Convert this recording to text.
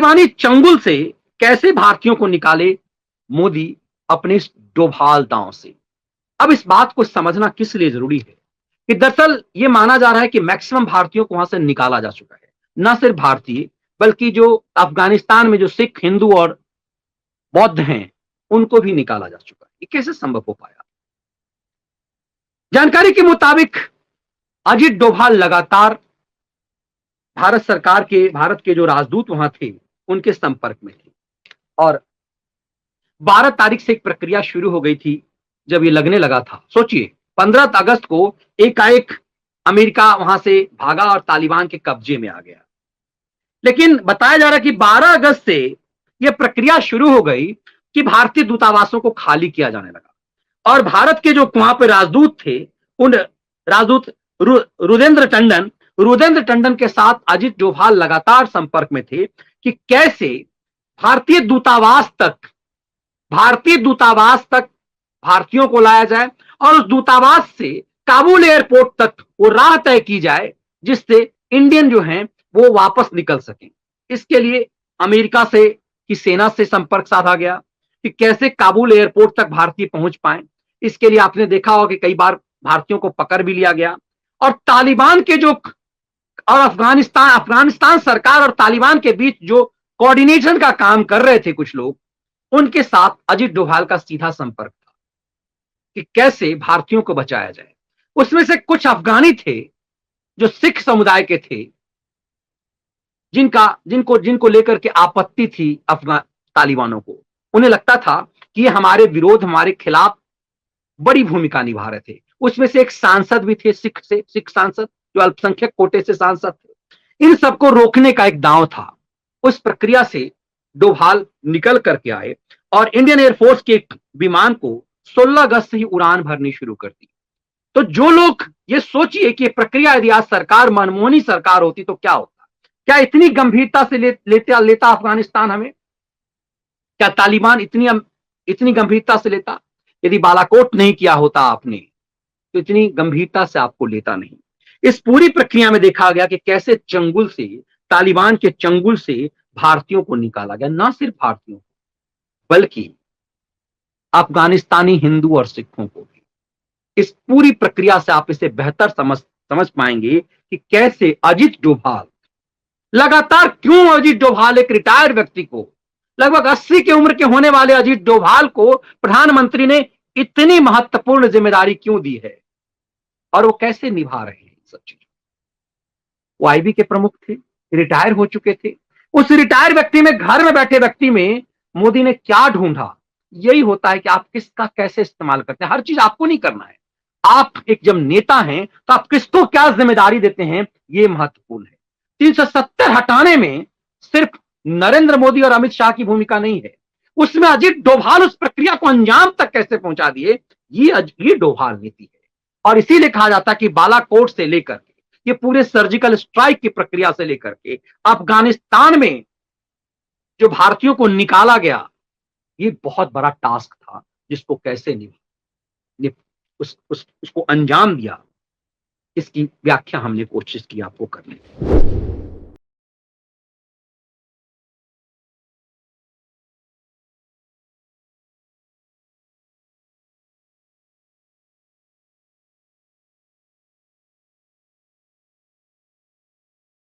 तालिबानी चंगुल से कैसे भारतीयों को निकाले मोदी अपने इस डोभाल दांव से। अब इस बात को समझना किस लिए जरूरी है कि दरअसल ये माना जा रहा है कि मैक्सिमम भारतीयों को वहां से निकाला जा चुका है। न सिर्फ भारतीय बल्कि जो अफगानिस्तान में जो सिख, हिंदू और बौद्ध हैं, उनको भी निकाला जा चुका है। ये कैसे संभव हो पाया? जानकारी के मुताबिक अजीत डोभाल लगातार भारत के जो राजदूत वहां थे, उनके संपर्क में थे और 12 तारीख से एक प्रक्रिया शुरू हो गई थी। जब ये लगने लगा था, सोचिए 15 अगस्त को एकाएक अमेरिका वहां से भागा और तालिबान के कब्जे में आ गया। लेकिन बताया जा रहा है कि 12 अगस्त से यह प्रक्रिया शुरू हो गई कि भारतीय दूतावासों को खाली किया जाने लगा और भारत के जो वहां पे राजदूत थे, उन राजदूत रुदेंद्र टंडन के साथ अजीत डोभाल लगातार संपर्क में थे कि कैसे भारतीय दूतावास तक भारतीयों को लाया जाए और उस दूतावास से काबुल एयरपोर्ट तक वो राह तय की जाए जिससे इंडियन जो हैं वो वापस निकल सकें। इसके लिए अमेरिका से की सेना से संपर्क साधा गया कि कैसे काबुल एयरपोर्ट तक भारतीय पहुंच पाए। इसके लिए आपने देखा होगा कि कई बार भारतीयों को पकड़ भी लिया गया और तालिबान के जो और अफगानिस्तान सरकार और तालिबान के बीच जो कोऑर्डिनेशन का काम कर रहे थे कुछ लोग, उनके साथ अजीत डोभाल का सीधा संपर्क था कि कैसे भारतीयों को बचाया जाए। उसमें से कुछ अफगानी थे जो सिख समुदाय के थे, जिनको लेकर के आपत्ति थी अफगान तालिबानों को। उन्हें लगता था कि ये हमारे खिलाफ बड़ी भूमिका निभा रहे थे। उसमें से एक सांसद भी थे, सिख सांसद जो अल्पसंख्यक कोटे से सांसद थे। इन सबको रोकने का एक दांव था। उस प्रक्रिया से डोभाल निकल करके आए और इंडियन एयरफोर्स के एक विमान को 16 अगस्त से ही उड़ान भरनी शुरू कर दी। तो जो लोग ये सोचिए कि प्रक्रिया यदि आज सरकार मनमोहनी सरकार होती तो क्या होता? क्या इतनी गंभीरता से लेता अफगानिस्तान हमें? क्या तालिबान इतनी गंभीरता से लेता? यदि बालाकोट नहीं किया होता आपने तो इतनी गंभीरता से आपको लेता नहीं। इस पूरी प्रक्रिया में देखा गया कि कैसे तालिबान के चंगुल से भारतीयों को निकाला गया। न सिर्फ भारतीयों को बल्कि अफगानिस्तानी हिंदू और सिखों को भी। इस पूरी प्रक्रिया से आप इसे बेहतर समझ पाएंगे कि कैसे अजीत डोभाल एक रिटायर्ड व्यक्ति को, लगभग 80 की उम्र के होने वाले अजीत डोभाल को प्रधानमंत्री ने इतनी महत्वपूर्ण जिम्मेदारी क्यों दी है और वो कैसे निभा रहे हैं सब चीजें। वो आईबी के प्रमुख थे, रिटायर हो चुके थे। उस रिटायर व्यक्ति में, घर में बैठे व्यक्ति में मोदी ने क्या ढूंढा? यही होता है कि आप किसका कैसे इस्तेमाल करते हैं। हर चीज आपको नहीं करना है। आप एक जब नेता हैं तो आप किसको क्या जिम्मेदारी देते हैं, ये महत्वपूर्ण है। 370 हटाने में सिर्फ नरेंद्र मोदी और अमित शाह की भूमिका नहीं है, उसमें अजीत डोभाल उस प्रक्रिया को अंजाम तक कैसे पहुंचा दिए, ये डोभाल नीति है। और इसीलिए कहा जाता है कि बालाकोट से लेकर के ये पूरे सर्जिकल स्ट्राइक की प्रक्रिया से लेकर के अफगानिस्तान में जो भारतीयों को निकाला गया, ये बहुत बड़ा टास्क था जिसको कैसे उसको अंजाम दिया, इसकी व्याख्या हमने कोशिश की आपको करने की।